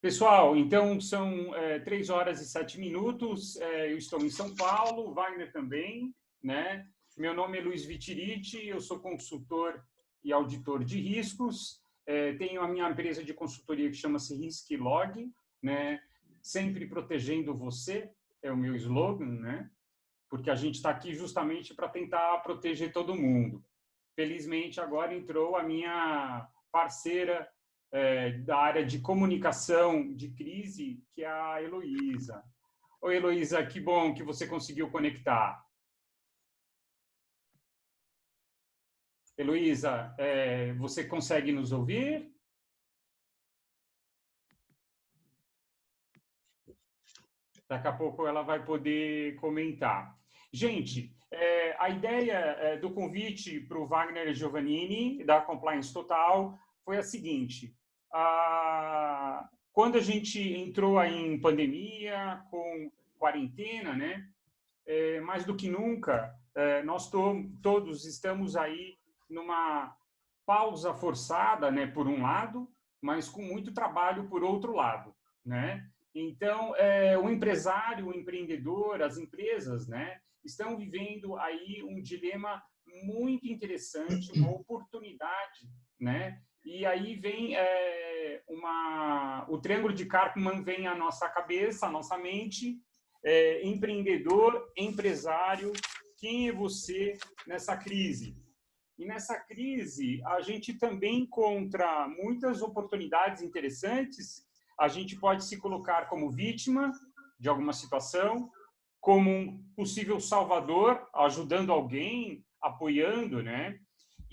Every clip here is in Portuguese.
Pessoal, então são 3 horas e 7 minutos. Eu estou em São Paulo, o Wagner também, né? Meu nome é Luiz Vitiriti, eu sou consultor e auditor de riscos. Tenho a minha empresa de consultoria que chama-se Risklog, né? Sempre protegendo você, é o meu slogan, né? Porque a gente está aqui justamente para tentar proteger todo mundo. Felizmente, agora entrou a minha parceira da área de comunicação de crise, que é a Heloísa. Oi, Heloísa, que bom que você conseguiu conectar. Heloísa, você consegue nos ouvir? Daqui a pouco ela vai poder comentar. Gente, a ideia do convite para o Wagner Giovannini, da Compliance Total, foi a seguinte. Quando a gente entrou aí em pandemia, com quarentena, né? Mais do que nunca, nós todos estamos aí numa pausa forçada, né, por um lado, mas com muito trabalho por outro lado, né? Então, o empresário, o empreendedor, as empresas, né, estão vivendo aí um dilema muito interessante, uma oportunidade, né? E aí vem o triângulo de Karpman vem à nossa cabeça, à nossa mente, empreendedor, empresário, quem é você nessa crise? E nessa crise, a gente também encontra muitas oportunidades interessantes. A gente pode se colocar como vítima de alguma situação, como um possível salvador, ajudando alguém, apoiando, né?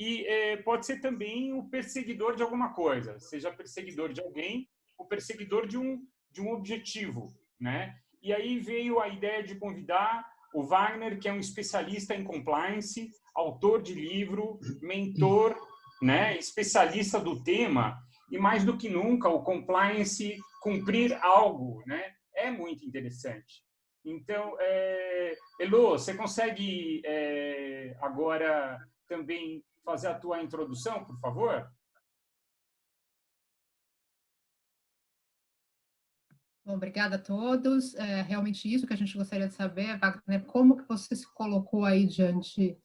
E pode ser também o perseguidor de alguma coisa, seja perseguidor de alguém ou perseguidor de um objetivo, né? E aí veio a ideia de convidar o Wagner, que é um especialista em compliance, autor de livro, mentor, né, especialista do tema, e mais do que nunca o compliance cumprir algo, né, é muito interessante. Então, Elo, você consegue agora também fazer a tua introdução, por favor? Bom, obrigada a todos. Realmente isso que a gente gostaria de saber, Wagner, como que você se colocou aí diante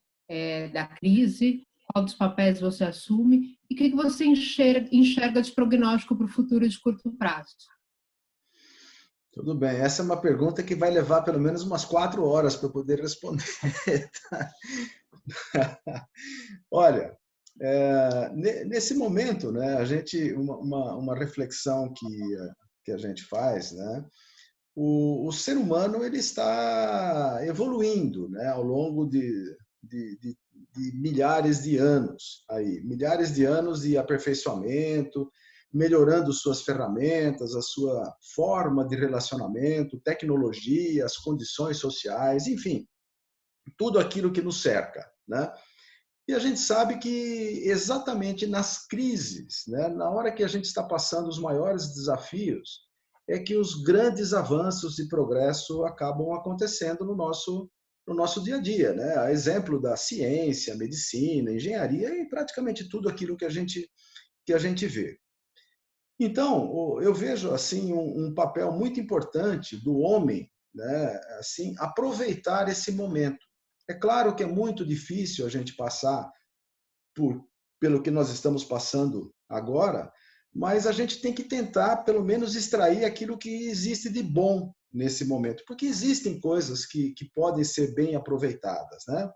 da crise, qual dos papéis você assume e o que você enxerga de prognóstico para o futuro de curto prazo? Tudo bem, essa é uma pergunta que vai levar pelo menos umas 4 horas para eu poder responder. Olha, nesse momento, né, a gente uma reflexão que a gente faz, né, o ser humano ele está evoluindo, né, ao longo de milhares de anos, aí, milhares de anos de aperfeiçoamento, melhorando suas ferramentas, a sua forma de relacionamento, tecnologia, as condições sociais, enfim, tudo aquilo que nos cerca, né? E a gente sabe que exatamente nas crises, né, na hora que a gente está passando os maiores desafios, é que os grandes avanços de progresso acabam acontecendo no nosso dia a dia, né? A exemplo da ciência, medicina, engenharia e praticamente tudo aquilo que a gente vê. Então, eu vejo assim um papel muito importante do homem, né, assim, aproveitar esse momento. É claro que é muito difícil a gente passar pelo que nós estamos passando agora, mas a gente tem que tentar, pelo menos, extrair aquilo que existe de bom nesse momento, porque existem coisas que podem ser bem aproveitadas, né?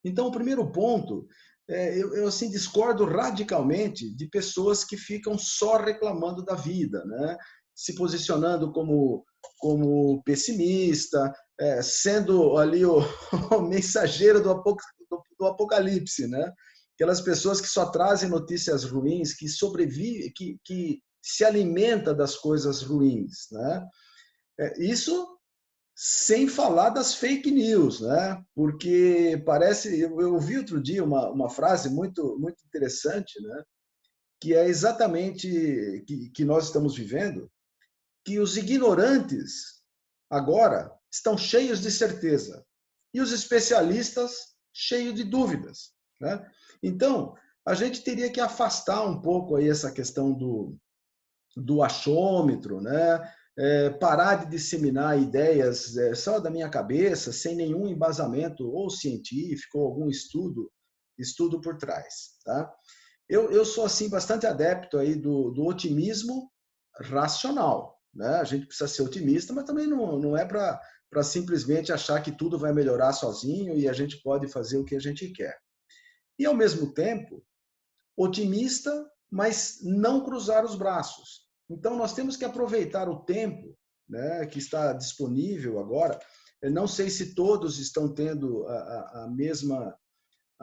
Então, o primeiro ponto, eu assim, discordo radicalmente de pessoas que ficam só reclamando da vida, né? Se posicionando como pessimista, sendo ali o mensageiro do apocalipse, né? Aquelas pessoas que só trazem notícias ruins, que sobrevivem, que se alimenta das coisas ruins, né? Isso sem falar das fake news, né? Porque parece, eu ouvi outro dia uma frase muito interessante, né? Que é exatamente que nós estamos vivendo, que os ignorantes agora estão cheios de certeza e os especialistas cheios de dúvidas, né? Então, a gente teria que afastar um pouco aí essa questão do achômetro, né? Parar de disseminar ideias só da minha cabeça, sem nenhum embasamento ou científico ou algum estudo por trás, tá? Eu sou assim bastante adepto aí do otimismo racional, né? A gente precisa ser otimista, mas também não é para simplesmente achar que tudo vai melhorar sozinho e a gente pode fazer o que a gente quer. E ao mesmo tempo, otimista, mas não cruzar os braços. Então, nós temos que aproveitar o tempo, né, que está disponível agora. Eu não sei se todos estão tendo a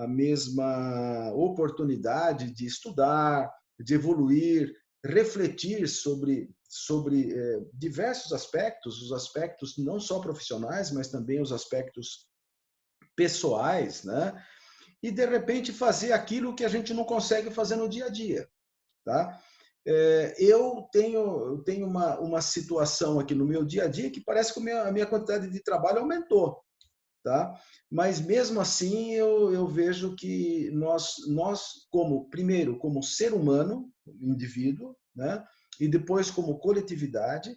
mesma oportunidade de estudar, de evoluir, refletir sobre diversos aspectos, os aspectos não só profissionais, mas também os aspectos pessoais, né? E, de repente, fazer aquilo que a gente não consegue fazer no dia a dia, tá? Eu tenho uma situação aqui no meu dia a dia que parece que a minha quantidade de trabalho aumentou, tá? Mas, mesmo assim, eu vejo que nós primeiro, como ser humano, indivíduo, né? E depois, como coletividade,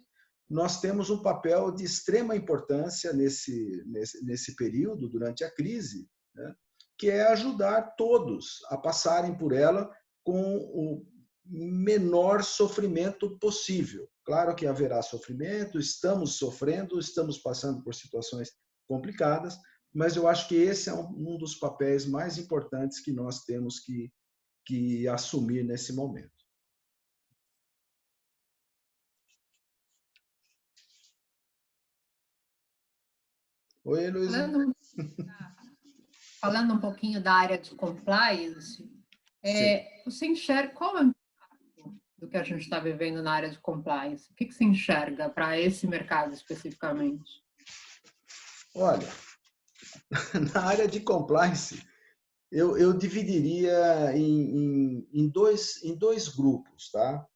nós temos um papel de extrema importância nesse período, durante a crise, né? Que é ajudar todos a passarem por ela com o menor sofrimento possível. Claro que haverá sofrimento, estamos sofrendo, estamos passando por situações complicadas, mas eu acho que esse é um dos papéis mais importantes que nós temos que assumir nesse momento. Oi, Heloísa. Falando um pouquinho da área de compliance, você enxerga qual é o impacto do que a gente está vivendo na área de compliance? O que você enxerga para esse mercado especificamente? Olha, na área de compliance, eu dividiria em dois grupos, tá?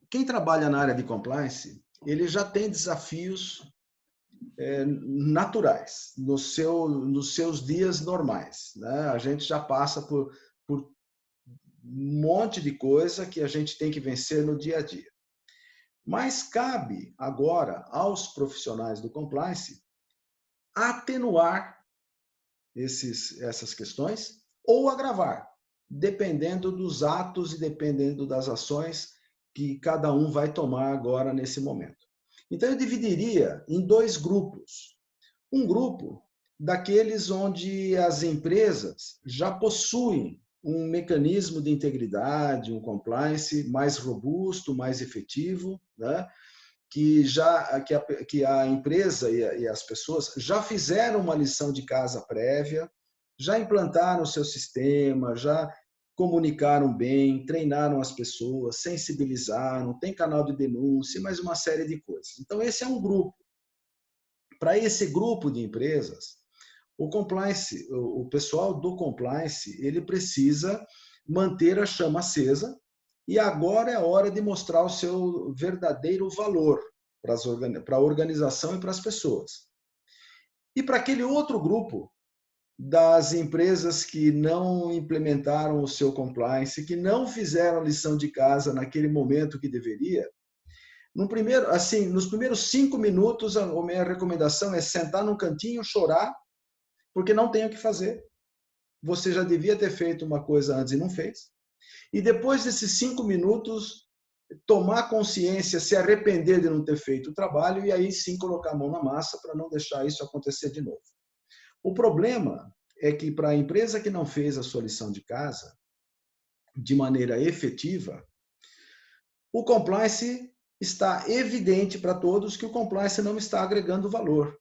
Quem trabalha na área de compliance, ele já tem desafios naturais nos seus dias normais, né? A gente já passa por um monte de coisa que a gente tem que vencer no dia a dia. Mas cabe agora aos profissionais do compliance atenuar essas questões ou agravar, dependendo dos atos e dependendo das ações que cada um vai tomar agora nesse momento. Então, eu dividiria em dois grupos. Um grupo daqueles onde as empresas já possuem um mecanismo de integridade, um compliance mais robusto, mais efetivo, né? que a empresa e as pessoas já fizeram uma lição de casa prévia, já implantaram o seu sistema, já comunicaram bem, treinaram as pessoas, sensibilizaram, tem canal de denúncia, mais uma série de coisas. Então, esse é um grupo. Para esse grupo de empresas, o pessoal do compliance, ele precisa manter a chama acesa e agora é a hora de mostrar o seu verdadeiro valor para a organização e para as pessoas. E para aquele outro grupo das empresas que não implementaram o seu compliance, que não fizeram a lição de casa naquele momento que deveria, nos primeiros 5 minutos, a minha recomendação é sentar num cantinho, chorar, porque não tem o que fazer. Você já devia ter feito uma coisa antes e não fez. E depois desses 5 minutos, tomar consciência, se arrepender de não ter feito o trabalho e aí sim colocar a mão na massa para não deixar isso acontecer de novo. O problema é que para a empresa que não fez a sua lição de casa de maneira efetiva, o compliance está evidente para todos que o compliance não está agregando valor.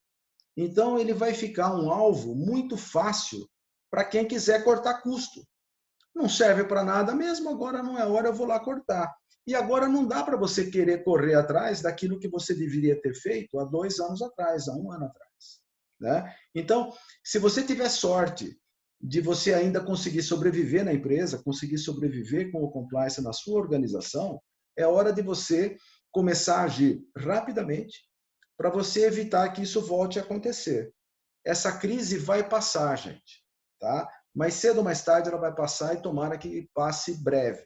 Então, ele vai ficar um alvo muito fácil para quem quiser cortar custo. Não serve para nada mesmo, agora não é hora, eu vou lá cortar. E agora não dá para você querer correr atrás daquilo que você deveria ter feito há 2 anos atrás, há 1 ano atrás, né? Então, se você tiver sorte de você ainda conseguir sobreviver na empresa, conseguir sobreviver com o compliance na sua organização, é hora de você começar a agir rapidamente para você evitar que isso volte a acontecer. Essa crise vai passar, gente, tá? mais cedo ou mais tarde ela vai passar e tomara que passe breve.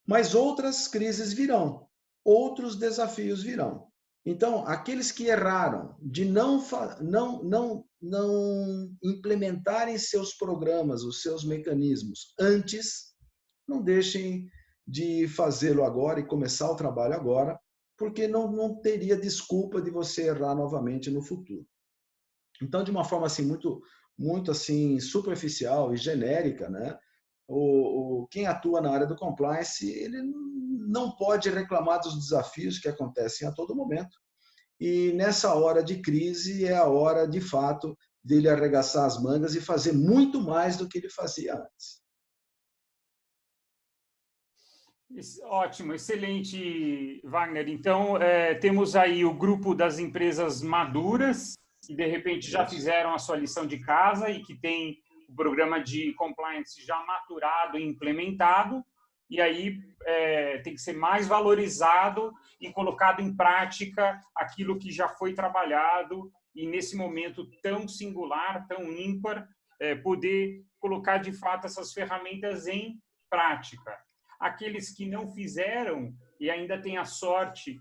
Mas outras crises virão, outros desafios virão. Então, aqueles que erraram de não implementarem seus programas, os seus mecanismos antes, não deixem de fazê-lo agora e começar o trabalho agora, porque não teria desculpa de você errar novamente no futuro. Então, de uma forma assim muito assim superficial e genérica, né? Quem atua na área do compliance, ele não pode reclamar dos desafios que acontecem a todo momento. E nessa hora de crise é a hora, de fato, dele arregaçar as mangas e fazer muito mais do que ele fazia antes. Ótimo, excelente, Wagner. Então, temos aí o grupo das empresas maduras, que de repente já fizeram a sua lição de casa e que tem o programa de compliance já maturado e implementado, e aí tem que ser mais valorizado e colocado em prática aquilo que já foi trabalhado e nesse momento tão singular, tão ímpar, poder colocar de fato essas ferramentas em prática. Aqueles que não fizeram e ainda têm a sorte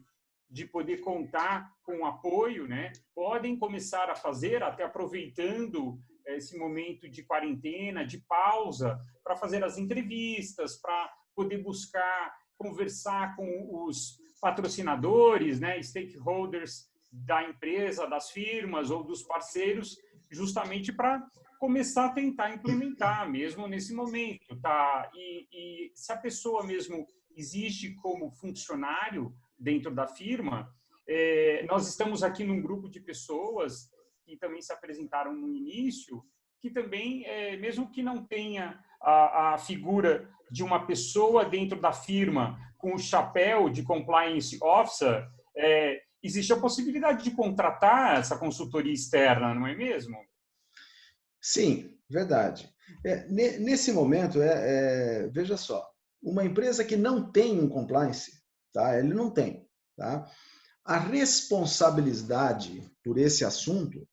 de poder contar com apoio, né, podem começar a fazer, até aproveitando esse momento de quarentena, de pausa, para fazer as entrevistas, para poder buscar conversar com os patrocinadores, né, stakeholders da empresa, das firmas ou dos parceiros, justamente para começar a tentar implementar mesmo nesse momento, tá? E se a pessoa mesmo existe como funcionário dentro da firma, nós estamos aqui num grupo de pessoas que também se apresentaram no início, que também, mesmo que não tenha a figura de uma pessoa dentro da firma com o chapéu de compliance officer, existe a possibilidade de contratar essa consultoria externa, não é mesmo? Sim, verdade. Nesse momento, veja só, uma empresa que não tem um compliance, tá? Ele não tem, tá? A responsabilidade por esse assunto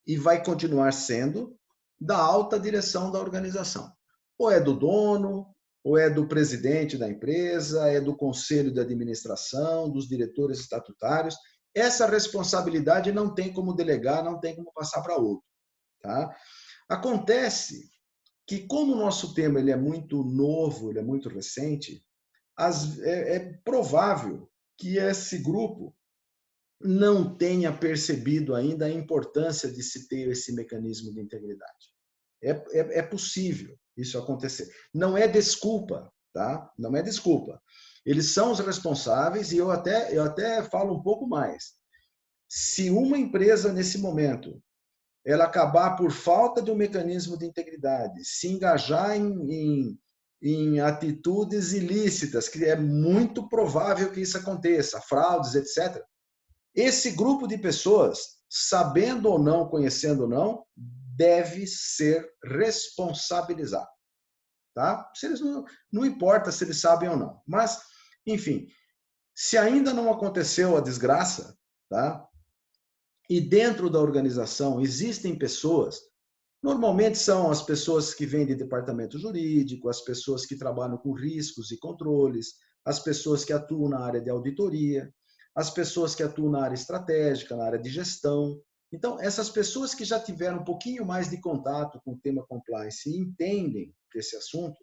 e vai continuar sendo da alta direção da organização. Ou é do dono, ou é do presidente da empresa, é do conselho de administração, dos diretores estatutários. Essa responsabilidade não tem como delegar, não tem como passar para outro. Tá? Acontece que, como o nosso tema ele é muito novo, ele é muito recente, é provável que esse grupo não tenha percebido ainda a importância de se ter esse mecanismo de integridade. É possível isso acontecer. Não é desculpa, tá? Não é desculpa. Eles são os responsáveis e eu até falo um pouco mais. Se uma empresa, nesse momento, ela acabar por falta de um mecanismo de integridade, se engajar em atitudes ilícitas, que é muito provável que isso aconteça, fraudes, etc., esse grupo de pessoas, sabendo ou não, conhecendo ou não, deve ser responsabilizado. Tá? Se eles não importa se eles sabem ou não. Mas, enfim, se ainda não aconteceu a desgraça, tá? E dentro da organização existem pessoas, normalmente são as pessoas que vêm de departamento jurídico, as pessoas que trabalham com riscos e controles, as pessoas que atuam na área de auditoria, as pessoas que atuam na área estratégica, na área de gestão. Então, essas pessoas que já tiveram um pouquinho mais de contato com o tema compliance e entendem desse assunto,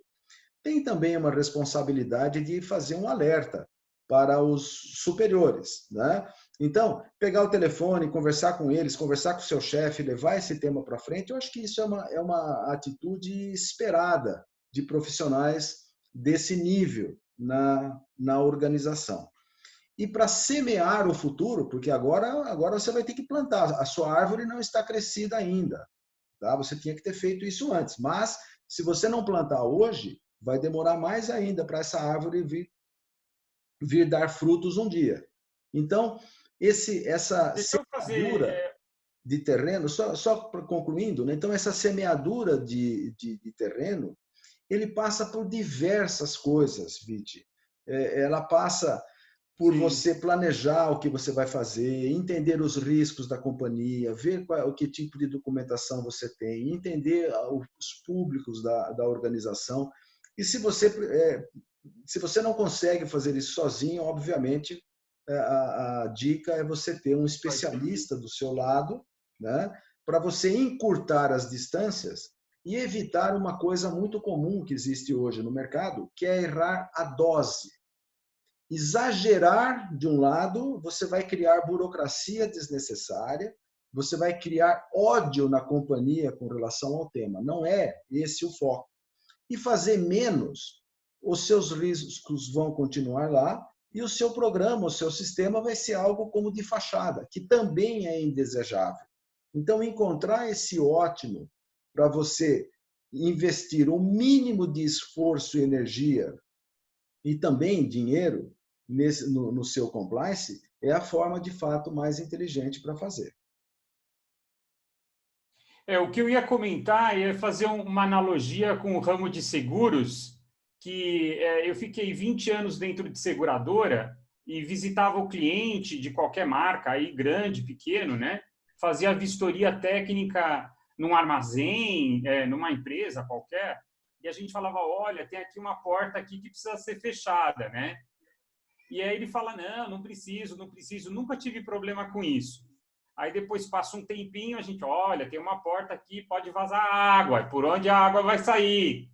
têm também uma responsabilidade de fazer um alerta para os superiores, né? Então, pegar o telefone, conversar com eles, conversar com o seu chefe, levar esse tema para frente, eu acho que isso é uma atitude esperada de profissionais desse nível na organização. E para semear o futuro, porque agora você vai ter que plantar, a sua árvore não está crescida ainda, tá? Você tinha que ter feito isso antes, mas se você não plantar hoje, vai demorar mais ainda para essa árvore vir dar frutos um dia. Então, essa semeadura de terreno, só concluindo, né? Então, essa semeadura de terreno, ele passa por diversas coisas, Viti. Ela passa por Sim. você planejar o que você vai fazer, entender os riscos da companhia, ver que tipo de documentação você tem, entender os públicos da organização. E se você não consegue fazer isso sozinho, obviamente, a dica é você ter um especialista do seu lado, né, para você encurtar as distâncias e evitar uma coisa muito comum que existe hoje no mercado, que é errar a dose. Exagerar de um lado, você vai criar burocracia desnecessária, você vai criar ódio na companhia com relação ao tema. Não é esse o foco. E fazer menos, os seus riscos vão continuar lá e o seu programa, o seu sistema vai ser algo como de fachada, que também é indesejável. Então, encontrar esse ótimo para você investir o mínimo de esforço e energia e também dinheiro no seu compliance é a forma, de fato, mais inteligente para fazer. O que eu ia comentar é fazer uma analogia com o ramo de seguros, que eu fiquei 20 anos dentro de seguradora e visitava o cliente de qualquer marca, aí grande, pequeno, né? Fazia vistoria técnica num armazém, numa empresa qualquer, e a gente falava, olha, tem aqui uma porta aqui que precisa ser fechada, né? E aí ele fala, não preciso, nunca tive problema com isso. Aí depois passa um tempinho, a gente, olha, tem uma porta aqui, pode vazar água, por onde a água vai sair?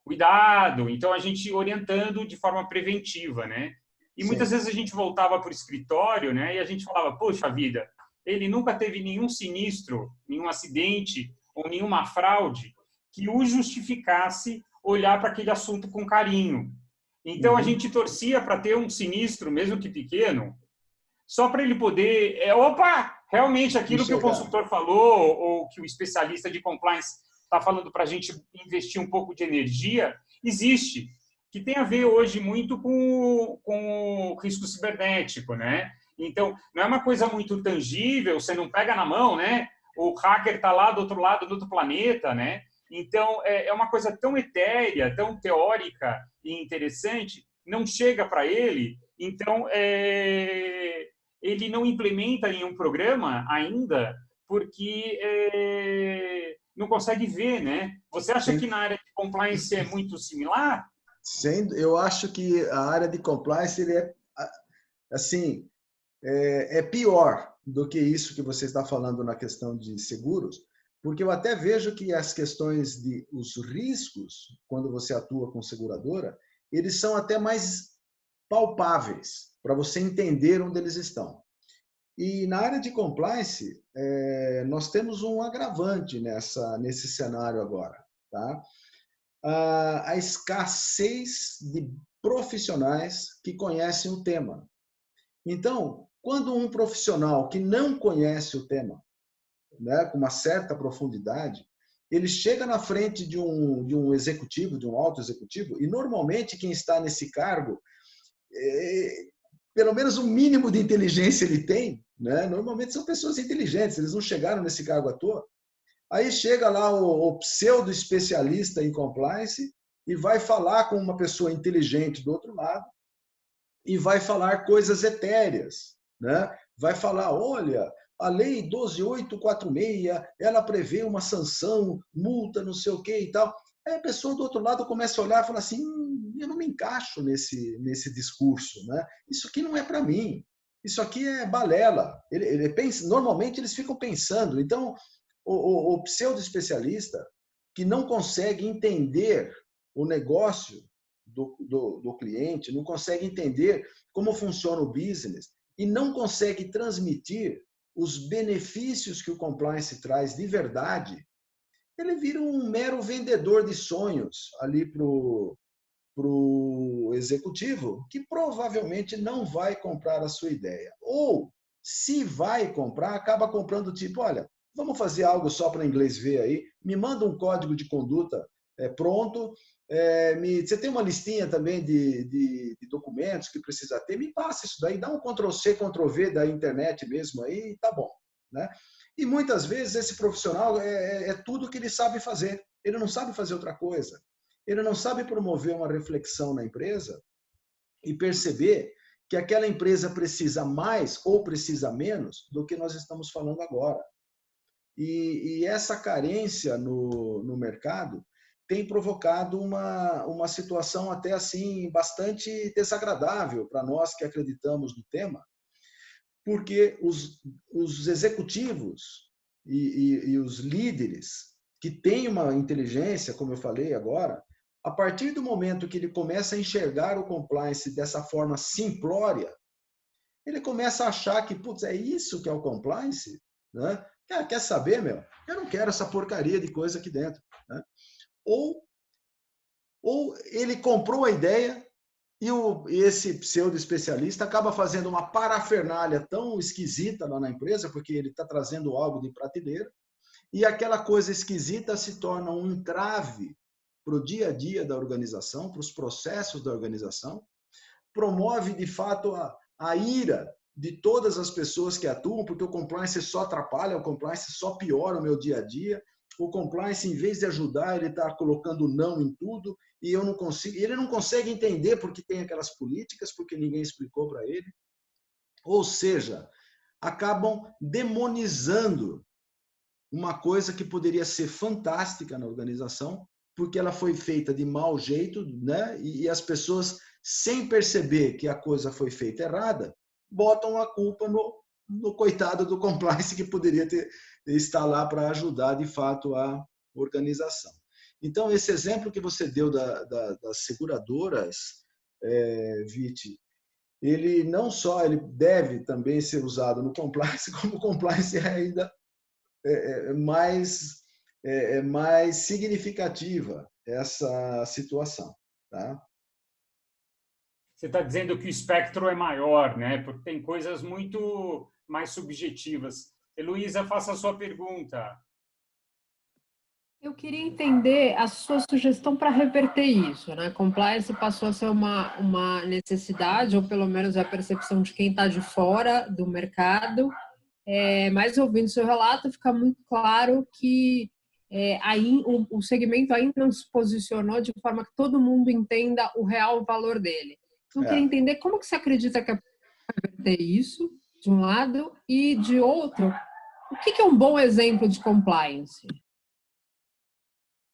Cuidado! Então, a gente orientando de forma preventiva, né? E muitas vezes a gente voltava para o escritório, né? E a gente falava, poxa vida, ele nunca teve nenhum sinistro, nenhum acidente ou nenhuma fraude que o justificasse olhar para aquele assunto com carinho. Então, a gente torcia para ter um sinistro, mesmo que pequeno, só para ele poder... realmente aquilo que o consultor falou, ou que o especialista de compliance está falando para a gente investir um pouco de energia, existe, que tem a ver hoje muito com o risco cibernético, né? Então, não é uma coisa muito tangível, você não pega na mão, né? O hacker está lá do outro lado do outro planeta, né? Então, é uma coisa tão etérea, tão teórica e interessante, não chega para ele, então, ele não implementa nenhum programa ainda, porque não consegue ver, né? Você acha que na área de compliance é muito similar? Eu acho que a área de compliance assim, é pior do que isso que você está falando na questão de seguros, porque eu até vejo que as questões os riscos, quando você atua com seguradora, eles são até mais palpáveis para você entender onde eles estão. E na área de compliance, nós temos um agravante nesse cenário agora, tá? A escassez de profissionais que conhecem o tema. Então, quando um profissional que não conhece o tema, né, com uma certa profundidade, ele chega na frente de um executivo, de um alto executivo, e normalmente quem está nesse cargo, pelo menos o mínimo de inteligência ele tem, né? Normalmente são pessoas inteligentes, eles não chegaram nesse cargo à toa. Aí chega lá o pseudo-especialista em compliance e vai falar com uma pessoa inteligente do outro lado e vai falar coisas etéreas, né? Vai falar, olha, a lei 12.846, ela prevê uma sanção, multa, não sei o quê e tal. Aí a pessoa do outro lado começa a olhar e fala assim, eu não me encaixo nesse discurso, né? Isso aqui não é para mim. Isso aqui é balela. Ele pensa, normalmente eles ficam pensando. Então, o pseudo-especialista que não consegue entender o negócio do cliente, não consegue entender como funciona o business e não consegue transmitir os benefícios que o compliance traz de verdade, ele vira um mero vendedor de sonhos ali para o executivo, que provavelmente não vai comprar a sua ideia. Ou, se vai comprar, acaba comprando tipo, olha, vamos fazer algo só para inglês ver aí, me manda um código de conduta pronto, você tem uma listinha também de documentos que precisa ter, me passa isso daí, dá um Ctrl+C, Ctrl+V da internet mesmo aí, tá bom, né? E muitas vezes esse profissional é tudo que ele sabe fazer, ele não sabe fazer outra coisa. Ele não sabe promover uma reflexão na empresa e perceber que aquela empresa precisa mais ou precisa menos do que nós estamos falando agora. E essa carência no mercado tem provocado uma situação até assim bastante desagradável para nós que acreditamos no tema, porque os executivos e os líderes que têm uma inteligência, como eu falei agora, a partir do momento que ele começa a enxergar o compliance dessa forma simplória, ele começa a achar que, putz, é isso que é o compliance? Né? Quer saber, meu? Eu não quero essa porcaria de coisa aqui dentro. Né? Ou ele comprou a ideia e esse pseudo-especialista acaba fazendo uma parafernália tão esquisita lá na empresa, porque ele está trazendo algo de prateleira, e aquela coisa esquisita se torna um entrave para o dia a dia da organização, para os processos da organização, promove, de fato, a ira de todas as pessoas que atuam, porque o compliance só atrapalha, o compliance só piora o meu dia a dia, o compliance, em vez de ajudar, ele está colocando não em tudo, e eu não consigo, ele não consegue entender porque tem aquelas políticas, porque ninguém explicou para ele. Ou seja, acabam demonizando uma coisa que poderia ser fantástica na organização, porque ela foi feita de mau jeito, né? E as pessoas, sem perceber que a coisa foi feita errada, botam a culpa no coitado do compliance que poderia estar lá para ajudar, de fato, a organização. Então, esse exemplo que você deu das seguradoras, Viti, ele não só ele deve também ser usado no compliance, como o compliance ainda mais significativa essa situação, tá? Você está dizendo que o espectro é maior, né? Porque tem coisas muito mais subjetivas. Heloísa, faça a sua pergunta. Eu queria entender a sua sugestão para reverter isso, né? Compliance passou a ser uma necessidade, ou pelo menos a percepção de quem está de fora do mercado. Mas ouvindo seu relato, fica muito claro que aí o segmento ainda não se posicionou de forma que todo mundo entenda o real valor dele. Então, eu queria entender como que você acredita que é para reverter isso, de um lado, e de outro, o que é um bom exemplo de compliance?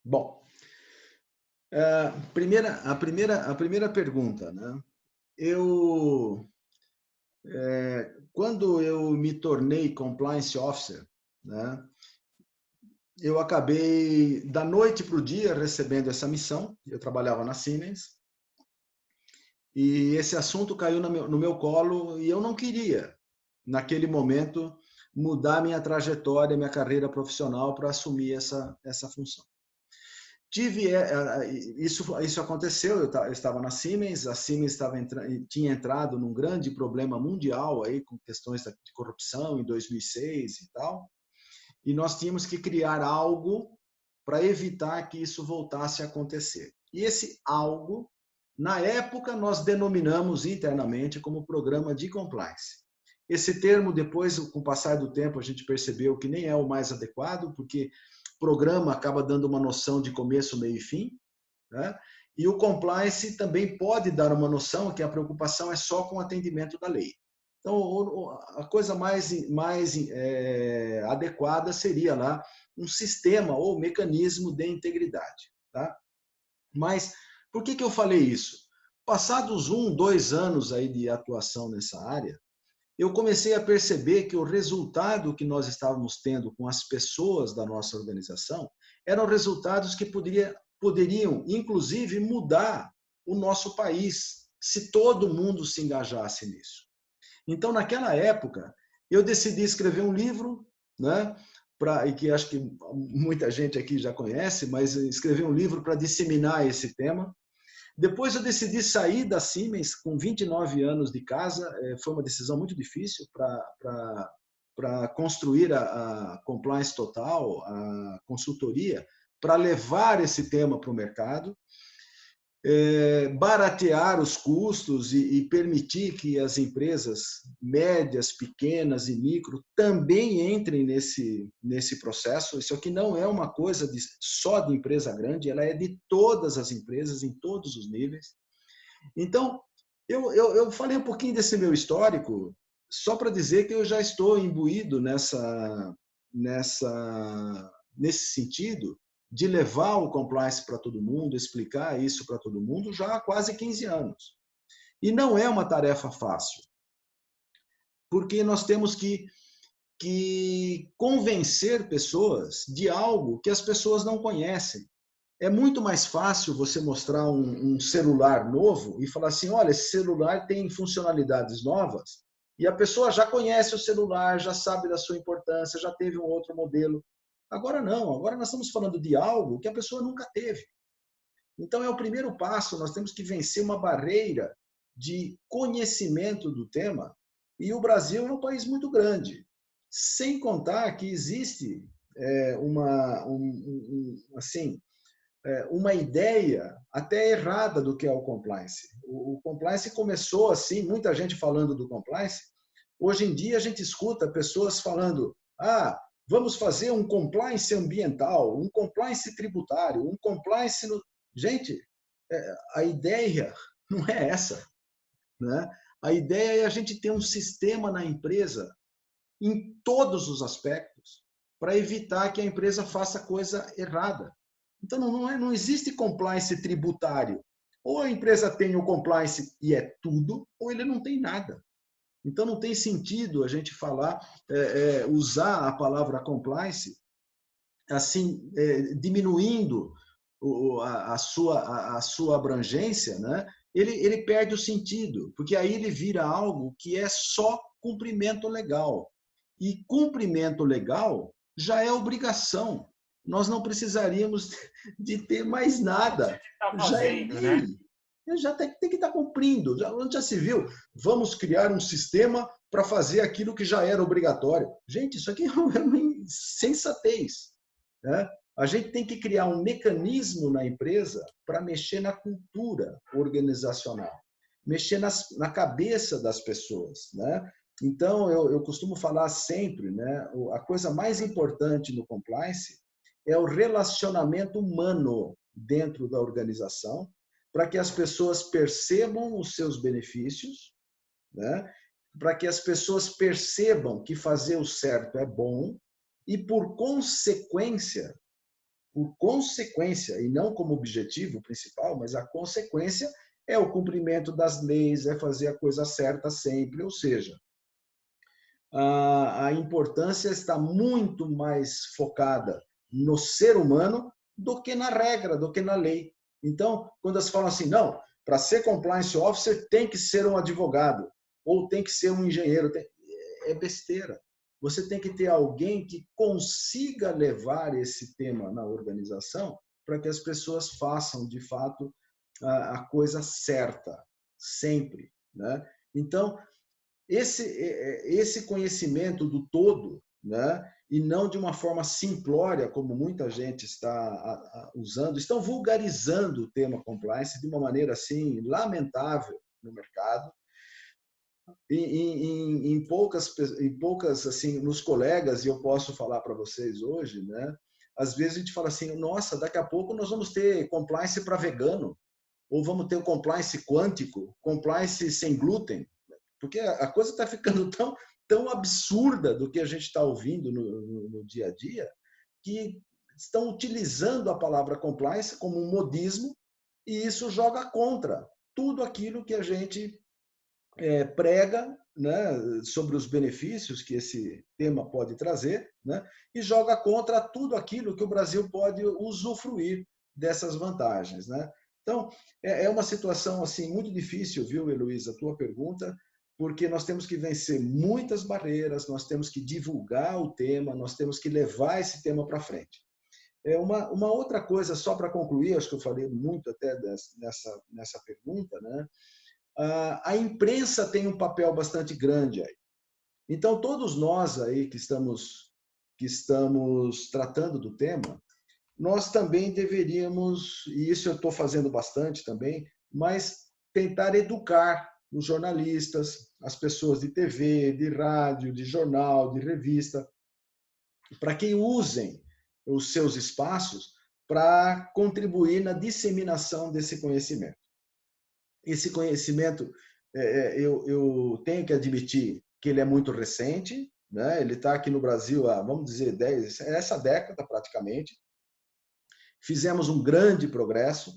Bom, a primeira pergunta, né? Quando eu me tornei compliance officer, né? Eu acabei da noite para o dia recebendo essa missão. Eu trabalhava na Siemens e esse assunto caiu no meu colo e eu não queria, naquele momento, mudar minha trajetória, minha carreira profissional para assumir essa função. Isso aconteceu, eu estava na Siemens, a Siemens tinha entrado num grande problema mundial aí com questões de corrupção em 2006 e tal, e nós tínhamos que criar algo para evitar que isso voltasse a acontecer. E esse algo, na época, nós denominamos internamente como programa de compliance. Esse termo, depois, com o passar do tempo, a gente percebeu que nem é o mais adequado, porque programa acaba dando uma noção de começo, meio e fim, né? E o compliance também pode dar uma noção que a preocupação é só com o atendimento da lei. Então, a coisa mais adequada seria lá um sistema ou mecanismo de integridade, tá? Mas por que eu falei isso? Passados 1, 2 anos aí de atuação nessa área, eu comecei a perceber que o resultado que nós estávamos tendo com as pessoas da nossa organização eram resultados que poderiam, inclusive, mudar o nosso país, se todo mundo se engajasse nisso. Então, naquela época, eu decidi escrever um livro, né, e que acho que muita gente aqui já conhece, mas escrever um livro para disseminar esse tema. Depois eu decidi sair da Siemens com 29 anos de casa. Foi uma decisão muito difícil para construir a Compliance Total, a consultoria, para levar esse tema para o mercado, baratear os custos e permitir que as empresas médias, pequenas e micro também entrem nesse processo. Isso aqui não é uma coisa só de empresa grande, ela é de todas as empresas, em todos os níveis. Então, Eu falei um pouquinho desse meu histórico, só para dizer que eu já estou imbuído nesse sentido de levar o compliance para todo mundo, explicar isso para todo mundo já há quase 15 anos. E não é uma tarefa fácil, porque nós temos que convencer pessoas de algo que as pessoas não conhecem. É muito mais fácil você mostrar um celular novo e falar assim, olha, esse celular tem funcionalidades novas, e a pessoa já conhece o celular, já sabe da sua importância, já teve um outro modelo. Agora não, agora nós estamos falando de algo que a pessoa nunca teve. Então é o primeiro passo, nós temos que vencer uma barreira de conhecimento do tema, e o Brasil é um país muito grande, sem contar que existe uma ideia até errada do que é o compliance. O compliance começou assim, muita gente falando do compliance. Hoje em dia a gente escuta pessoas falando, vamos fazer um compliance ambiental, um compliance tributário, um compliance... Gente, a ideia não é essa, né? A ideia é a gente ter um sistema na empresa em todos os aspectos para evitar que a empresa faça coisa errada. Então, não existe compliance tributário. Ou a empresa tem o compliance e é tudo, ou ele não tem nada. Então, não tem sentido a gente falar, usar a palavra compliance, assim, diminuindo a sua abrangência, né? Ele perde o sentido, porque aí ele vira algo que é só cumprimento legal. E cumprimento legal já é obrigação. Nós não precisaríamos de ter mais nada. Já é fazendo, lei. né? Já tem que estar cumprindo. Já se viu? Vamos criar um sistema para fazer aquilo que já era obrigatório. Gente, isso aqui é uma insensatez, né? A gente tem que criar um mecanismo na empresa para mexer na cultura organizacional, mexer na cabeça das pessoas, né? Então, eu costumo falar sempre, né? A coisa mais importante no compliance é o relacionamento humano dentro da organização, para que as pessoas percebam os seus benefícios, né? Para que as pessoas percebam que fazer o certo é bom e, por consequência, e não como objetivo principal, mas a consequência é o cumprimento das leis, é fazer a coisa certa sempre, ou seja, a importância está muito mais focada no ser humano do que na regra, do que na lei. Então, quando elas falam assim, não, para ser compliance officer tem que ser um advogado, ou tem que ser um engenheiro, é besteira. Você tem que ter alguém que consiga levar esse tema na organização para que as pessoas façam, de fato, a coisa certa, sempre, né? Então, esse conhecimento do todo, né? E não de uma forma simplória, como muita gente está usando, estão vulgarizando o tema compliance de uma maneira assim lamentável no mercado. Em poucas assim, nos colegas, e eu posso falar para vocês hoje, né? Às vezes a gente fala assim, nossa, daqui a pouco nós vamos ter compliance para vegano, ou vamos ter o compliance quântico, compliance sem glúten, porque a coisa está ficando tão absurda do que a gente está ouvindo no dia a dia, que estão utilizando a palavra compliance como um modismo, e isso joga contra tudo aquilo que a gente prega, né, sobre os benefícios que esse tema pode trazer, né, e joga contra tudo aquilo que o Brasil pode usufruir dessas vantagens, né? Então, é uma situação assim muito difícil, viu, Heloísa, a tua pergunta, porque nós temos que vencer muitas barreiras, nós temos que divulgar o tema, nós temos que levar esse tema para frente. Uma outra coisa, só para concluir, acho que eu falei muito até nessa pergunta, né? A imprensa tem um papel bastante grande aí. Então, todos nós aí que estamos tratando do tema, nós também deveríamos, e isso eu estou fazendo bastante também, mas tentar educar os jornalistas, as pessoas de TV, de rádio, de jornal, de revista, para que usem os seus espaços para contribuir na disseminação desse conhecimento. Esse conhecimento eu tenho que admitir que ele é muito recente, né? Ele está aqui no Brasil há, vamos dizer, essa década praticamente. Fizemos um grande progresso,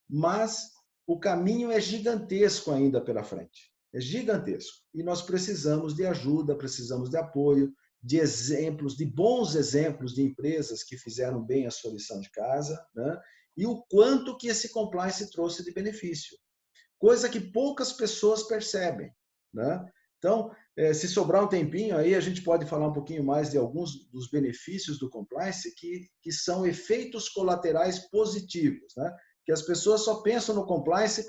mas o caminho é gigantesco ainda pela frente. É gigantesco. E nós precisamos de ajuda, precisamos de apoio, de exemplos, de bons exemplos de empresas que fizeram bem a sua lição de casa, né? E o quanto que esse compliance trouxe de benefício. Coisa que poucas pessoas percebem, né? Então, se sobrar um tempinho, aí a gente pode falar um pouquinho mais de alguns dos benefícios do compliance que são efeitos colaterais positivos, né? Que as pessoas só pensam no compliance,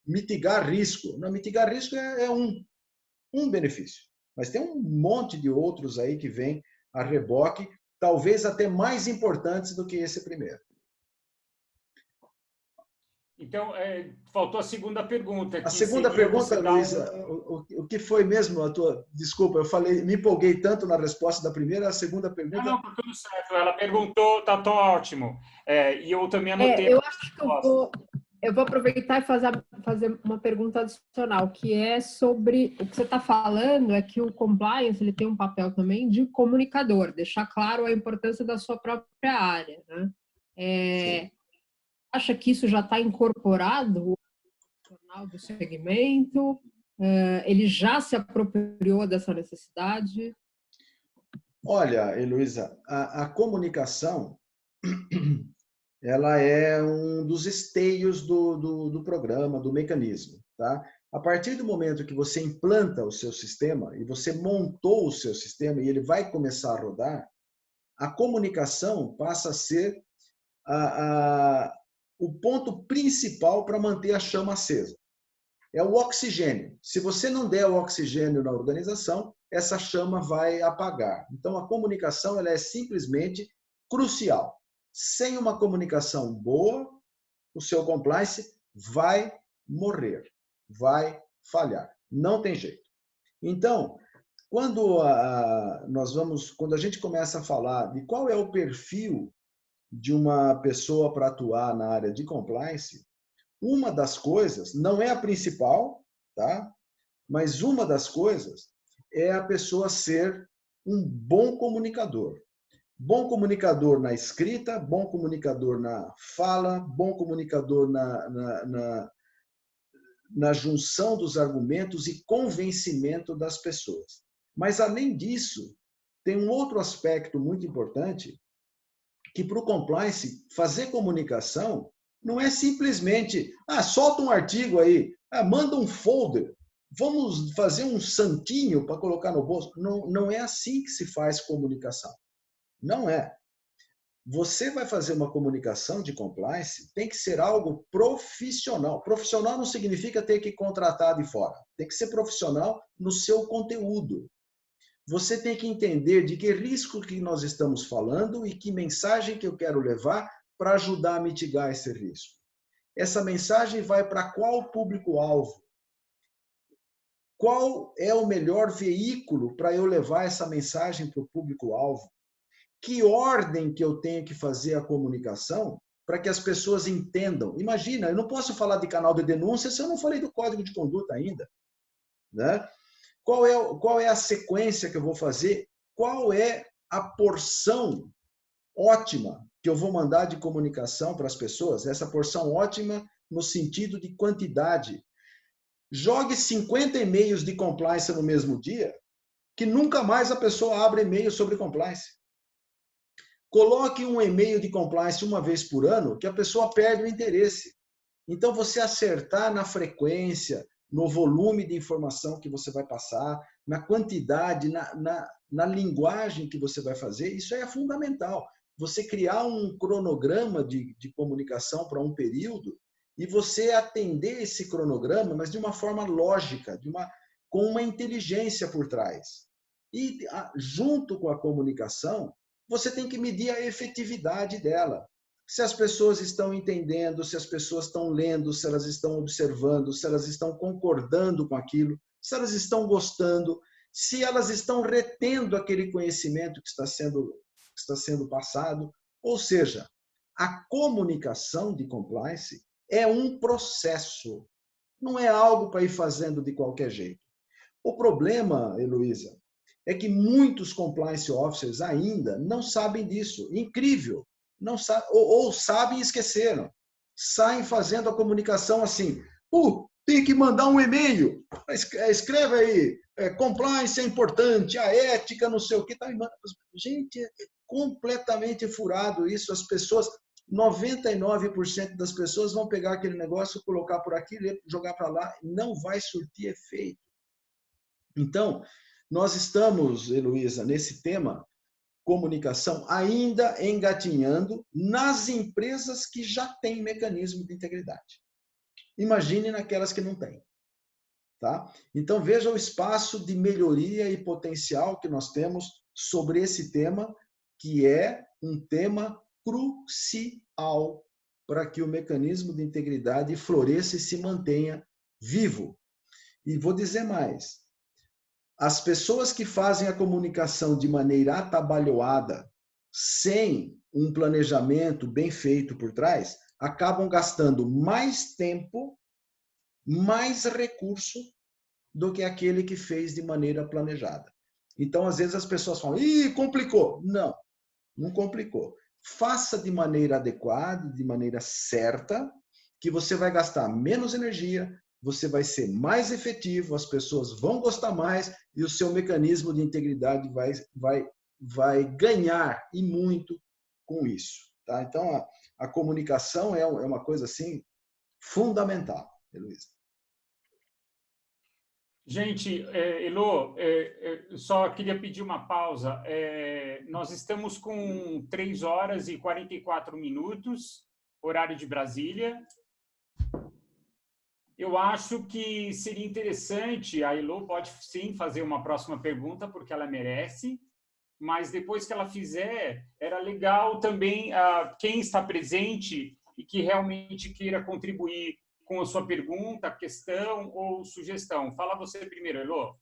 mitigar risco. Não, mitigar risco é um benefício, mas tem um monte de outros aí que vêm a reboque, talvez até mais importantes do que esse primeiro. Então, faltou a segunda pergunta. A segunda pergunta, Luísa, o que foi mesmo a tua... Desculpa, eu falei, me empolguei tanto na resposta da primeira, a segunda pergunta... Não, tá tudo certo. Ela perguntou, tá ótimo. E eu também anotei. Eu acho que eu vou aproveitar e fazer uma pergunta adicional, que é sobre o que você está falando, é que o compliance ele tem um papel também de comunicador, deixar claro a importância da sua própria área, né? Acha que isso já está incorporado no profissional do segmento? Ele já se apropriou dessa necessidade? Olha, Heloísa, a comunicação ela é um dos esteios do programa, do mecanismo. Tá? A partir do momento que você implanta o seu sistema e você montou o seu sistema e ele vai começar a rodar, a comunicação passa a ser o ponto principal para manter a chama acesa. É o oxigênio. Se você não der o oxigênio na organização, essa chama vai apagar. Então, a comunicação ela é simplesmente crucial. Sem uma comunicação boa, o seu compliance vai morrer, vai falhar. Não tem jeito. Então, quando a gente começa a falar de qual é o perfil de uma pessoa para atuar na área de compliance, uma das coisas, não é a principal, tá? Mas uma das coisas é a pessoa ser um bom comunicador. Bom comunicador na escrita, bom comunicador na fala, bom comunicador na junção dos argumentos e convencimento das pessoas. Mas, além disso, tem um outro aspecto muito importante, que para o compliance, fazer comunicação não é simplesmente, solta um artigo aí, manda um folder, vamos fazer um santinho para colocar no bolso. Não, não é assim que se faz comunicação. Não é. Você vai fazer uma comunicação de compliance, tem que ser algo profissional. Profissional não significa ter que contratar de fora. Tem que ser profissional no seu conteúdo. Você tem que entender de que risco que nós estamos falando e que mensagem que eu quero levar para ajudar a mitigar esse risco. Essa mensagem vai para qual público-alvo? Qual é o melhor veículo para eu levar essa mensagem para o público-alvo? Que ordem que eu tenho que fazer a comunicação para que as pessoas entendam? Imagina, eu não posso falar de canal de denúncia se eu não falei do código de conduta ainda, né? Qual é a sequência que eu vou fazer? Qual é a porção ótima que eu vou mandar de comunicação para as pessoas? Essa porção ótima no sentido de quantidade. Jogue 50 e-mails de compliance no mesmo dia, que nunca mais a pessoa abre e-mail sobre compliance. Coloque um e-mail de compliance uma vez por ano, que a pessoa perde o interesse. Então, você acertar na frequência, no volume de informação que você vai passar, na quantidade, na linguagem que você vai fazer, isso é fundamental. Você criar um cronograma de comunicação para um período e você atender esse cronograma, mas de uma forma lógica, com uma inteligência por trás. E, junto com a comunicação, você tem que medir a efetividade dela. Se as pessoas estão entendendo, se as pessoas estão lendo, se elas estão observando, se elas estão concordando com aquilo, se elas estão gostando, se elas estão retendo aquele conhecimento que está sendo passado. Ou seja, a comunicação de compliance é um processo. Não é algo para ir fazendo de qualquer jeito. O problema, Heloísa, é que muitos compliance officers ainda não sabem disso. Incrível. Não sabe, ou sabem e esqueceram. Saem fazendo a comunicação assim. Tem que mandar um e-mail. Escreve aí. Compliance é importante, a ética, não sei o que. Gente, é completamente furado isso. As pessoas, 99% das pessoas vão pegar aquele negócio, colocar por aqui, jogar para lá. Não vai surtir efeito. Então, nós estamos, Heloísa, nesse tema, comunicação, ainda engatinhando nas empresas que já têm mecanismo de integridade. Imagine naquelas que não têm. Tá? Então, veja o espaço de melhoria e potencial que nós temos sobre esse tema, que é um tema crucial para que o mecanismo de integridade floresça e se mantenha vivo. E vou dizer mais. As pessoas que fazem a comunicação de maneira atabalhoada, sem um planejamento bem feito por trás, acabam gastando mais tempo, mais recurso do que aquele que fez de maneira planejada. Então, às vezes as pessoas falam, complicou. Não, não complicou. Faça de maneira adequada, de maneira certa, que você vai gastar menos energia, você vai ser mais efetivo, as pessoas vão gostar mais e o seu mecanismo de integridade vai ganhar e muito com isso. Tá? Então, a comunicação é uma coisa assim fundamental, Heloísa. Gente, Elô, só queria pedir uma pausa. Nós estamos com 3 horas e 44 minutos, horário de Brasília. Eu acho que seria interessante, a Elô pode sim fazer uma próxima pergunta, porque ela merece, mas depois que ela fizer, era legal também quem está presente e que realmente queira contribuir com a sua pergunta, questão ou sugestão. Fala você primeiro, Elô.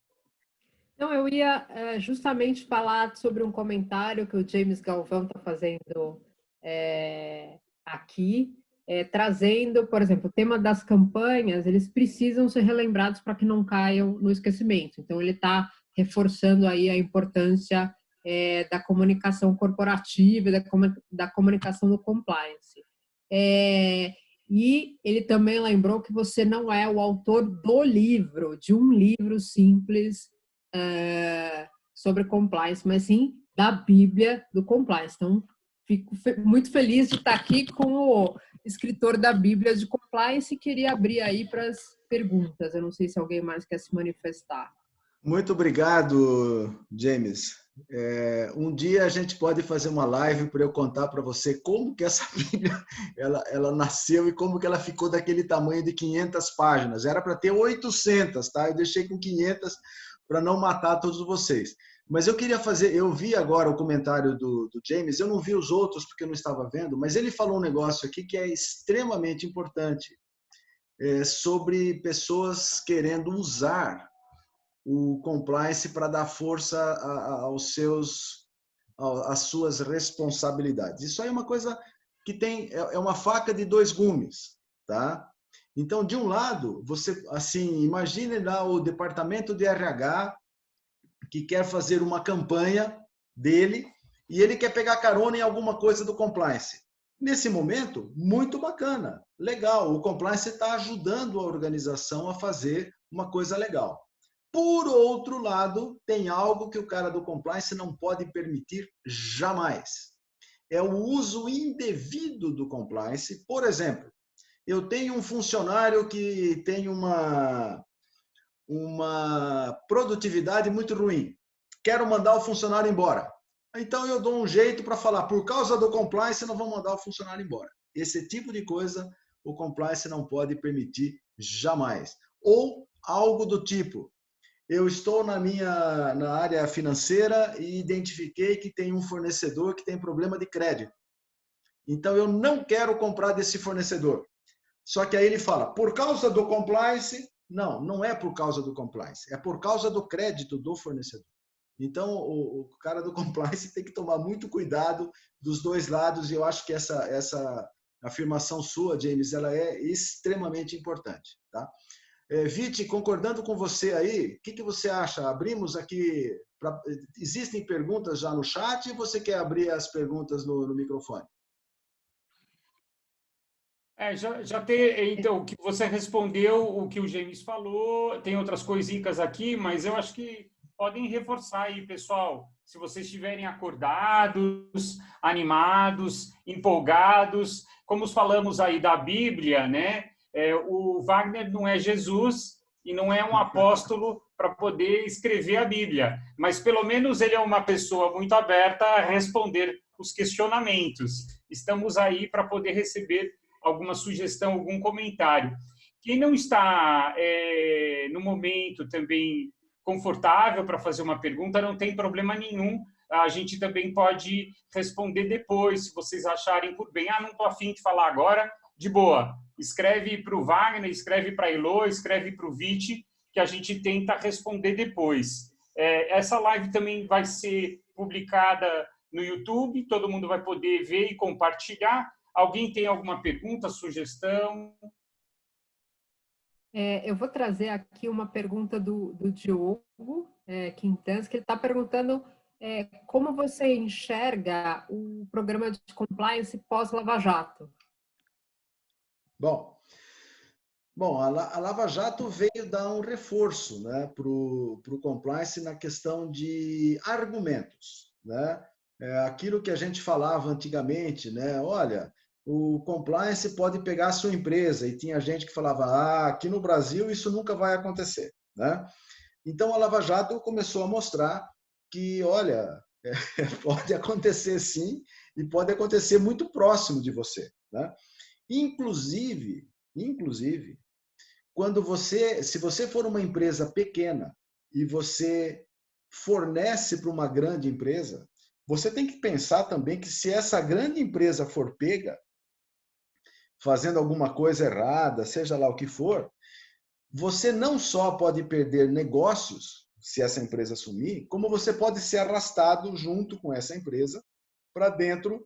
Não, eu ia justamente falar sobre um comentário que o James Galvão está fazendo aqui, trazendo, por exemplo, o tema das campanhas, eles precisam ser relembrados para que não caiam no esquecimento. Então, ele está reforçando aí a importância da comunicação corporativa, da comunicação do compliance. E ele também lembrou que você não é o autor do livro, de um livro simples sobre compliance, mas sim da Bíblia do compliance. Então, fico muito feliz de estar aqui com o escritor da Bíblia de compliance e queria abrir aí para as perguntas. Eu não sei se alguém mais quer se manifestar. Muito obrigado, James. Um dia a gente pode fazer uma live para eu contar para você como que essa Bíblia ela nasceu e como que ela ficou daquele tamanho de 500 páginas. Era para ter 800, tá? Eu deixei com 500 para não matar todos vocês. Mas eu queria eu vi agora o comentário do James, eu não vi os outros porque eu não estava vendo, mas ele falou um negócio aqui que é extremamente importante, sobre pessoas querendo usar o compliance para dar força às suas responsabilidades. Isso aí é uma coisa que é uma faca de 2 gumes, tá? Então, de um lado, você, assim, imagine lá o departamento de RH que quer fazer uma campanha dele e ele quer pegar carona em alguma coisa do compliance. Nesse momento, muito bacana, legal, o compliance está ajudando a organização a fazer uma coisa legal. Por outro lado, tem algo que o cara do compliance não pode permitir jamais. É o uso indevido do compliance. Por exemplo, eu tenho um funcionário que tem uma produtividade muito ruim. Quero mandar o funcionário embora. Então, eu dou um jeito para falar, por causa do compliance, não vou mandar o funcionário embora. Esse tipo de coisa, o compliance não pode permitir jamais. Ou algo do tipo, eu estou na área financeira e identifiquei que tem um fornecedor que tem problema de crédito. Então, eu não quero comprar desse fornecedor. Só que aí ele fala, por causa do compliance, não é por causa do compliance, é por causa do crédito do fornecedor. Então, o cara do compliance tem que tomar muito cuidado dos 2 lados e eu acho que essa afirmação sua, James, ela é extremamente importante. Tá? Viti, concordando com você aí, o que você acha? Abrimos aqui, existem perguntas já no chat ou você quer abrir as perguntas no microfone? Então, o que você respondeu, o que o James falou, tem outras coisinhas aqui, mas eu acho que podem reforçar aí, pessoal. Se vocês estiverem acordados, animados, empolgados, como falamos aí da Bíblia, né? O Wagner não é Jesus e não é um apóstolo para poder escrever a Bíblia, mas pelo menos ele é uma pessoa muito aberta a responder os questionamentos. Estamos aí para poder receber alguma sugestão, algum comentário. Quem não está no momento também confortável para fazer uma pergunta, não tem problema nenhum. A gente também pode responder depois, se vocês acharem por bem. Não estou afim de falar agora, de boa. Escreve para o Wagner, escreve para a Elô, escreve para o Viti, que a gente tenta responder depois. Essa live também vai ser publicada no YouTube, todo mundo vai poder ver e compartilhar. Alguém tem alguma pergunta, sugestão? Eu vou trazer aqui uma pergunta do Diogo Quintans, que ele está perguntando como você enxerga o programa de compliance pós-Lava Jato. Bom, a Lava Jato veio dar um reforço, né, para o compliance na questão de argumentos, né? Aquilo que a gente falava antigamente, né? Olha, o compliance pode pegar a sua empresa, e tinha gente que falava, aqui no Brasil isso nunca vai acontecer, né? Então a Lava Jato começou a mostrar que, olha, pode acontecer sim, e pode acontecer muito próximo de você, né? Inclusive, se você for uma empresa pequena e você fornece para uma grande empresa, você tem que pensar também que se essa grande empresa for pega fazendo alguma coisa errada, seja lá o que for, você não só pode perder negócios, se essa empresa sumir, como você pode ser arrastado junto com essa empresa para dentro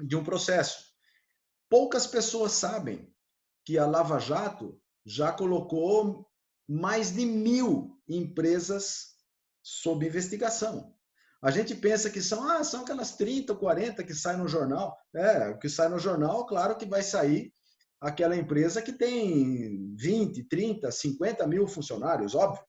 de um processo. Poucas pessoas sabem que a Lava Jato já colocou mais de 1.000 empresas sob investigação. A gente pensa que são aquelas 30 ou 40 que saem no jornal. O que sai no jornal, claro que vai sair aquela empresa que tem 20, 30, 50 mil funcionários, óbvio.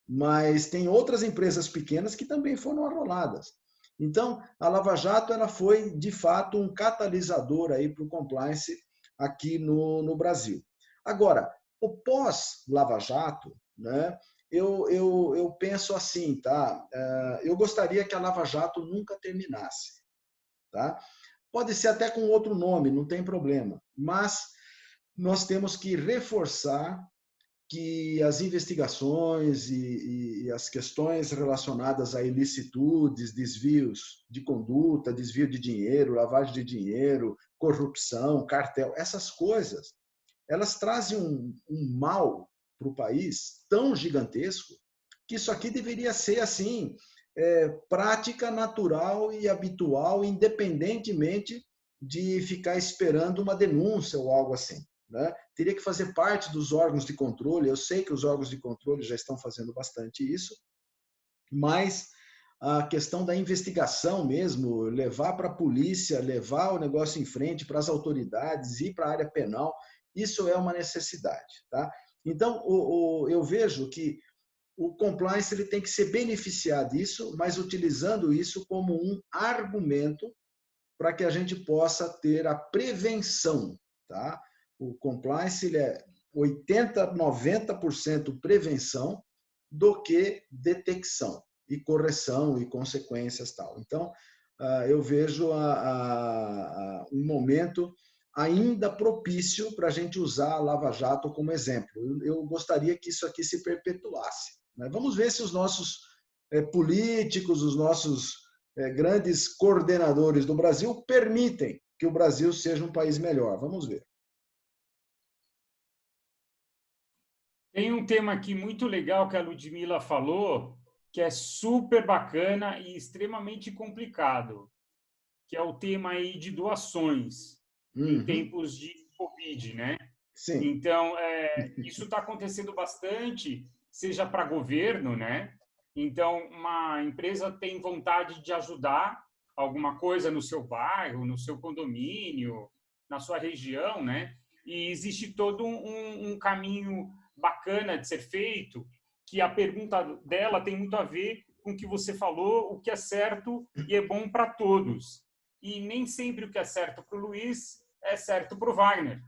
Mas tem outras empresas pequenas que também foram arroladas. Então, a Lava Jato ela foi, de fato, um catalisador aí para o compliance aqui no Brasil. Agora, o pós-Lava Jato, né, eu penso assim, tá? Eu gostaria que a Lava Jato nunca terminasse, tá? Pode ser até com outro nome, não tem problema, mas nós temos que reforçar que as investigações e as questões relacionadas a ilicitudes, desvios de conduta, desvio de dinheiro, lavagem de dinheiro, corrupção, cartel, essas coisas, elas trazem um mal para o país tão gigantesco que isso aqui deveria ser assim, prática natural e habitual, independentemente de ficar esperando uma denúncia ou algo assim. Né? Teria que fazer parte dos órgãos de controle. Eu sei que os órgãos de controle já estão fazendo bastante isso, mas a questão da investigação mesmo, levar para a polícia, levar o negócio em frente para as autoridades, ir para a área penal, isso é uma necessidade. Tá? Então, eu vejo que o compliance ele tem que se beneficiar disso, mas utilizando isso como um argumento para que a gente possa ter a prevenção. Tá? O compliance ele é 80%, 90% prevenção do que detecção e correção e consequências tal. Então, eu vejo um momento ainda propício para a gente usar a Lava Jato como exemplo. Eu gostaria que isso aqui se perpetuasse. Né? Vamos ver se os nossos políticos, os nossos grandes coordenadores do Brasil permitem que o Brasil seja um país melhor. Vamos ver. Tem um tema aqui muito legal que a Ludmila falou, que é super bacana e extremamente complicado, que é o tema aí de doações em tempos de Covid, né? Sim. Então, isso está acontecendo bastante, seja para governo, né? Então, uma empresa tem vontade de ajudar alguma coisa no seu bairro, no seu condomínio, na sua região, né? E existe todo um caminho bacana de ser feito, que a pergunta dela tem muito a ver com o que você falou, o que é certo e é bom para todos. E nem sempre o que é certo para o Luiz é certo para o Wagner,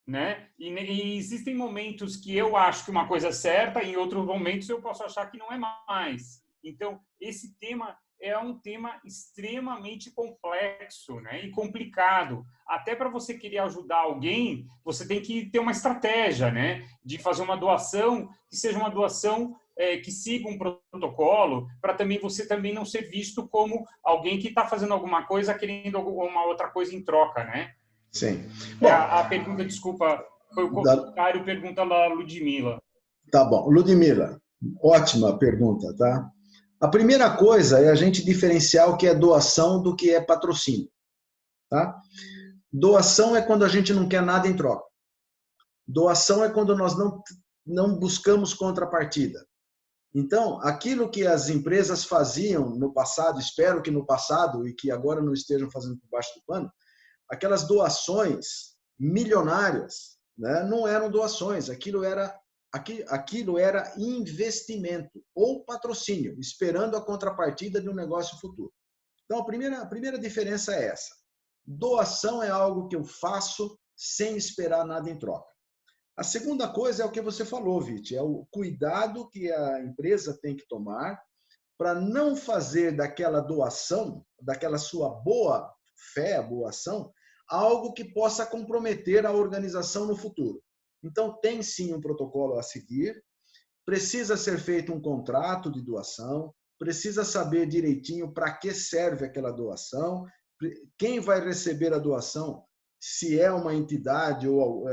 né? E existem momentos que eu acho que uma coisa é certa, e em outros momentos eu posso achar que não é mais. Então, esse tema é um tema extremamente complexo, né? E complicado. Até para você querer ajudar alguém, você tem que ter uma estratégia, né? De fazer uma doação que seja uma doação que siga um protocolo, para também você também não ser visto como alguém que está fazendo alguma coisa querendo alguma outra coisa em troca, né? Sim. Bom, A pergunta, desculpa, foi o comentário, pergunta da Ludmila. Tá bom. Ludmila, ótima pergunta, tá? A primeira coisa é a gente diferenciar o que é doação do que é patrocínio, tá? Doação é quando a gente não quer nada em troca. Doação é quando nós não buscamos contrapartida. Então, aquilo que as empresas faziam no passado, espero que no passado e que agora não estejam fazendo por baixo do pano, aquelas doações milionárias, né, não eram doações, aquilo era investimento ou patrocínio, esperando a contrapartida de um negócio futuro. Então, a primeira diferença é essa. Doação é algo que eu faço sem esperar nada em troca. A segunda coisa é o que você falou, Viti, é o cuidado que a empresa tem que tomar para não fazer daquela doação, daquela sua boa fé, boa ação, algo que possa comprometer a organização no futuro. Então, tem sim um protocolo a seguir, precisa ser feito um contrato de doação, precisa saber direitinho para que serve aquela doação, quem vai receber a doação, se é uma entidade ou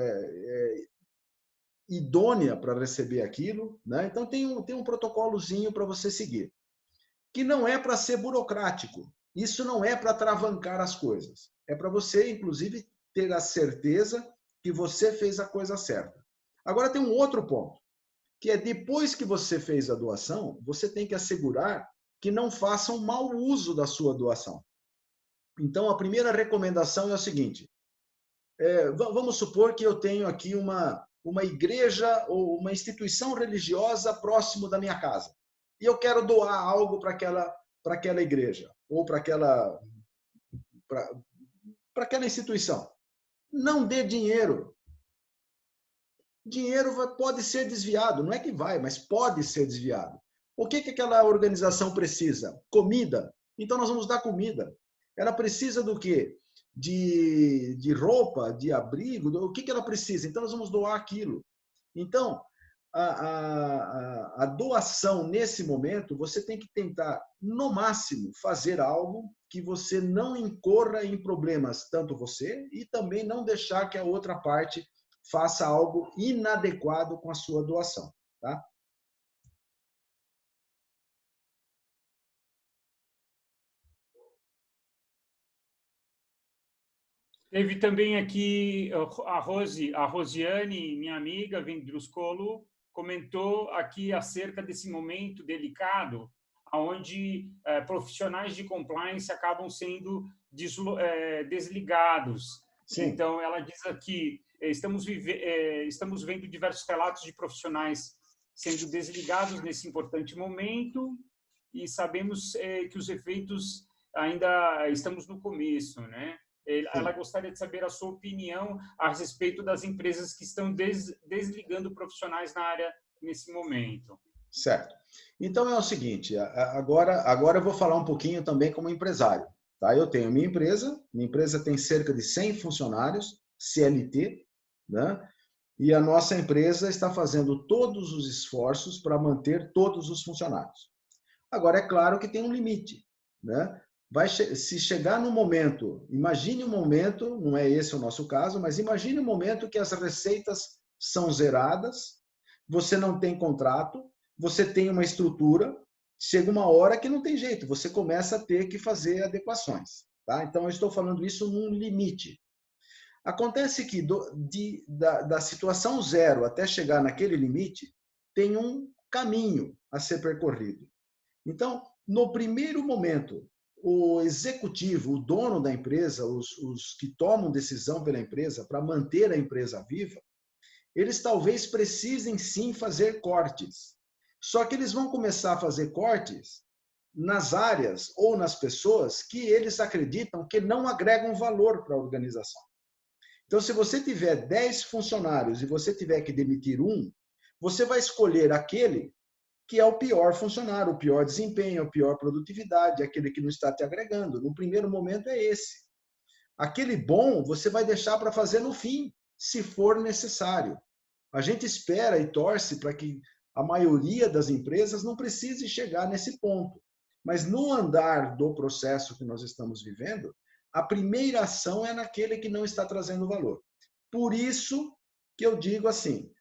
idônea para receber aquilo, né? Então tem um protocolozinho para você seguir, que não é para ser burocrático. Isso não é para atravancar as coisas. É para você, inclusive, ter a certeza que você fez a coisa certa. Agora tem um outro ponto, que é depois que você fez a doação, você tem que assegurar que não façam mau uso da sua doação. Então, a primeira recomendação é o seguinte, vamos supor que eu tenho aqui uma igreja ou uma instituição religiosa próximo da minha casa. E eu quero doar algo para aquela igreja ou para aquela instituição. Não dê dinheiro. Dinheiro pode ser desviado. Não é que vai, mas pode ser desviado. O que aquela organização precisa? Comida. Então, nós vamos dar comida. Ela precisa do quê? De roupa, de abrigo, o que ela precisa? Então, nós vamos doar aquilo. Então, a doação, nesse momento, você tem que tentar, no máximo, fazer algo que você não incorra em problemas, tanto você, e também não deixar que a outra parte faça algo inadequado com a sua doação, tá? Teve também aqui a Rosiane, minha amiga, Vendruscolo, comentou aqui acerca desse momento delicado, onde profissionais de compliance acabam sendo desligados. Sim. Então, ela diz aqui, estamos vendo diversos relatos de profissionais sendo desligados nesse importante momento e sabemos que os efeitos ainda estamos no começo, né? Ela gostaria de saber a sua opinião a respeito das empresas que estão desligando profissionais na área nesse momento. Certo. Então é o seguinte, agora eu vou falar um pouquinho também como empresário. Tá? Eu tenho minha empresa tem cerca de 100 funcionários, CLT, né? E a nossa empresa está fazendo todos os esforços para manter todos os funcionários. Agora, é claro que tem um limite, né? Se chegar no momento, imagine um momento, não é esse o nosso caso, mas imagine um momento que as receitas são zeradas, você não tem contrato, você tem uma estrutura, chega uma hora que não tem jeito, você começa a ter que fazer adequações, tá? Então, eu estou falando isso num limite. Acontece que da situação zero até chegar naquele limite, tem um caminho a ser percorrido. Então, no primeiro momento, o executivo, o dono da empresa, os que tomam decisão pela empresa para manter a empresa viva, eles talvez precisem sim fazer cortes. Só que eles vão começar a fazer cortes nas áreas ou nas pessoas que eles acreditam que não agregam valor para a organização. Então, se você tiver 10 funcionários e você tiver que demitir um, você vai escolher aquele que é o pior funcionário, o pior desempenho, a pior produtividade, aquele que não está te agregando. No primeiro momento é esse. Aquele bom você vai deixar para fazer no fim, se for necessário. A gente espera e torce para que a maioria das empresas não precise chegar nesse ponto. Mas no andar do processo que nós estamos vivendo, a primeira ação é naquele que não está trazendo valor. Por isso que eu digo assim,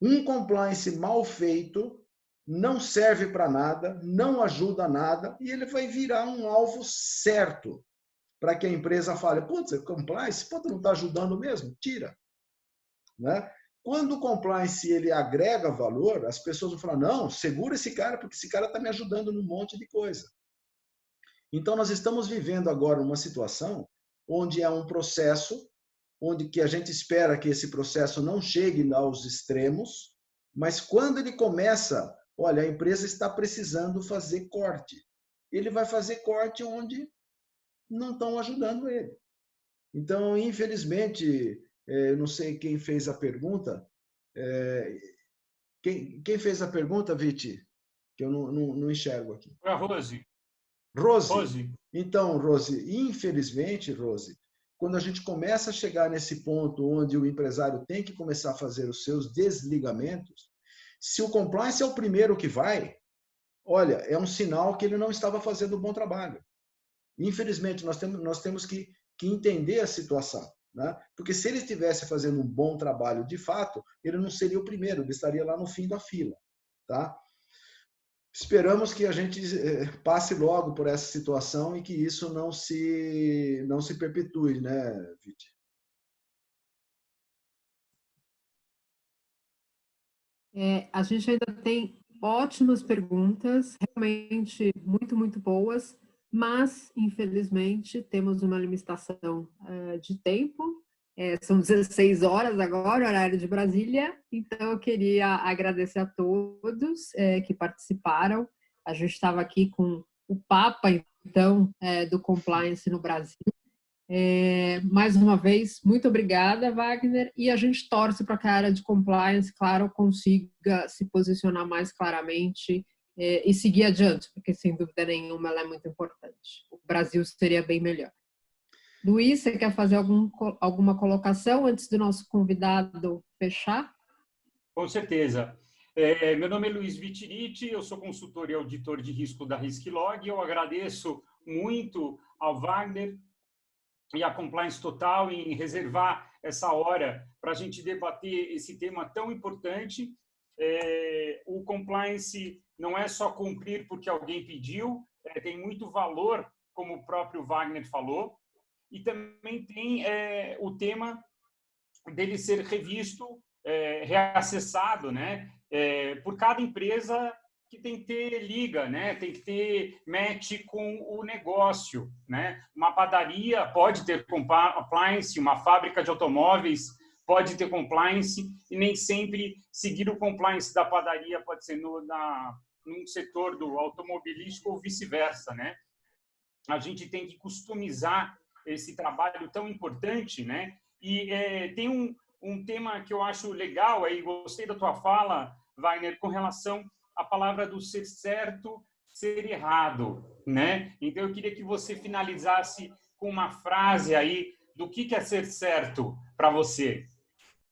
um compliance mal feito não serve para nada, não ajuda a nada, e ele vai virar um alvo certo para que a empresa fale, putz, compliance, putz, não está ajudando mesmo? Tira. Né? Quando o compliance ele agrega valor, as pessoas vão falar, não, segura esse cara, porque esse cara está me ajudando num monte de coisa. Então, nós estamos vivendo agora uma situação onde é um processo, onde que a gente espera que esse processo não chegue aos extremos, mas quando ele começa, olha, a empresa está precisando fazer corte. Ele vai fazer corte onde não estão ajudando ele. Então, infelizmente, eu não sei quem fez a pergunta. Quem fez a pergunta, Viti? Que eu não enxergo aqui. Foi a Rose. Rose. Então, Rose, infelizmente, Rose, quando a gente começa a chegar nesse ponto onde o empresário tem que começar a fazer os seus desligamentos, se o compliance é o primeiro que vai, olha, é um sinal que ele não estava fazendo um bom trabalho. Infelizmente, nós temos que entender a situação. Né? Porque se ele estivesse fazendo um bom trabalho de fato, ele não seria o primeiro, ele estaria lá no fim da fila. Tá? Esperamos que a gente passe logo por essa situação e que isso não se perpetue, né, Viti? A gente ainda tem ótimas perguntas, realmente muito boas, mas, infelizmente, temos uma limitação de tempo. São 16 horas agora, horário de Brasília, então eu queria agradecer a todos que participaram. A gente estava aqui com o Papa, então, do Compliance no Brasil. Mais uma vez, muito obrigada, Wagner, e a gente torce para que a área de compliance, claro, consiga se posicionar mais claramente e seguir adiante, porque, sem dúvida nenhuma, ela é muito importante. O Brasil seria bem melhor. Luiz, você quer fazer alguma colocação antes do nosso convidado fechar? Com certeza. Meu nome é Luiz Vitiriti, eu sou consultor e auditor de risco da Risklog. Eu agradeço muito ao Wagner e a Compliance Total em reservar essa hora para a gente debater esse tema tão importante. O compliance não é só cumprir porque alguém pediu, tem muito valor, como o próprio Wagner falou, e também tem o tema dele ser revisto, reacessado, né, por cada empresa que tem que ter liga, né? Tem que ter match com o negócio, né? Uma padaria pode ter compliance, uma fábrica de automóveis pode ter compliance e nem sempre seguir o compliance da padaria pode ser num setor do automobilístico ou vice-versa, né? A gente tem que customizar esse trabalho tão importante, né? E tem um tema que eu acho legal, aí gostei da tua fala, Wagner, com relação à palavra do ser certo, ser errado, né? Então eu queria que você finalizasse com uma frase aí do que é ser certo para você.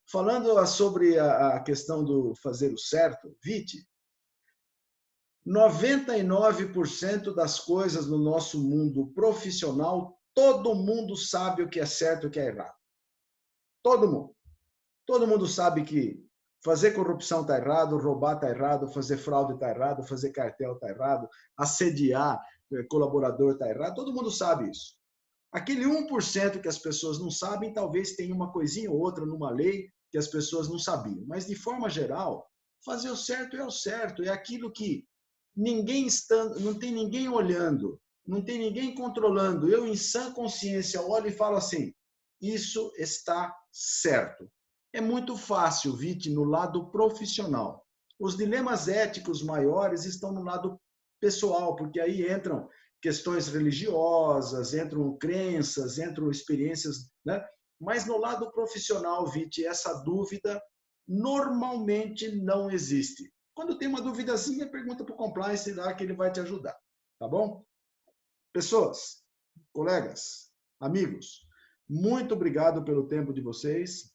Falando sobre a questão do fazer o certo, Viti, 99% das coisas no nosso mundo profissional, todo mundo sabe o que é certo e o que é errado. Todo mundo. Todo mundo sabe que fazer corrupção está errado, roubar está errado, fazer fraude está errado, fazer cartel está errado, assediar colaborador está errado. Todo mundo sabe isso. Aquele 1% que as pessoas não sabem, talvez tenha uma coisinha ou outra numa lei que as pessoas não sabiam. Mas, de forma geral, fazer o certo, é aquilo que ninguém está, não tem ninguém olhando, não tem ninguém controlando. Eu, em sã consciência, olho e falo assim, isso está certo. É muito fácil, Viti, no lado profissional. Os dilemas éticos maiores estão no lado pessoal, porque aí entram questões religiosas, entram crenças, entram experiências, né? Mas no lado profissional, Viti, essa dúvida normalmente não existe. Quando tem uma duvidazinha, pergunta para o compliance lá que ele vai te ajudar, tá bom? Pessoas, colegas, amigos, muito obrigado pelo tempo de vocês.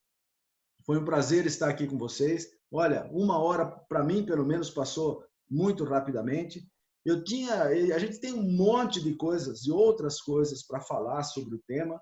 Foi um prazer estar aqui com vocês. Olha, 1 hora, para mim, pelo menos, passou muito rapidamente. A gente tem um monte de coisas e outras coisas para falar sobre o tema,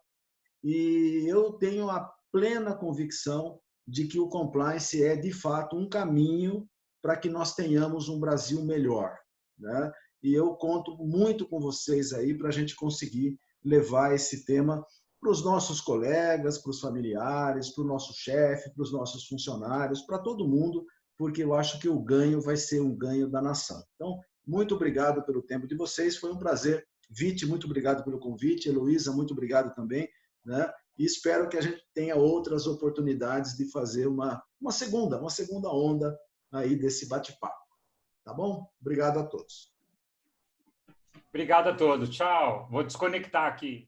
e eu tenho a plena convicção de que o compliance é, de fato, um caminho para que nós tenhamos um Brasil melhor, né? E eu conto muito com vocês aí para a gente conseguir levar esse tema para os nossos colegas, para os familiares, para o nosso chefe, para os nossos funcionários, para todo mundo, porque eu acho que o ganho vai ser um ganho da nação. Então, muito obrigado pelo tempo de vocês, foi um prazer. Viti, muito obrigado pelo convite. Heloísa, muito obrigado também, né? E espero que a gente tenha outras oportunidades de fazer uma segunda onda aí desse bate-papo. Tá bom? Obrigado a todos. Obrigado a todos. Tchau. Vou desconectar aqui.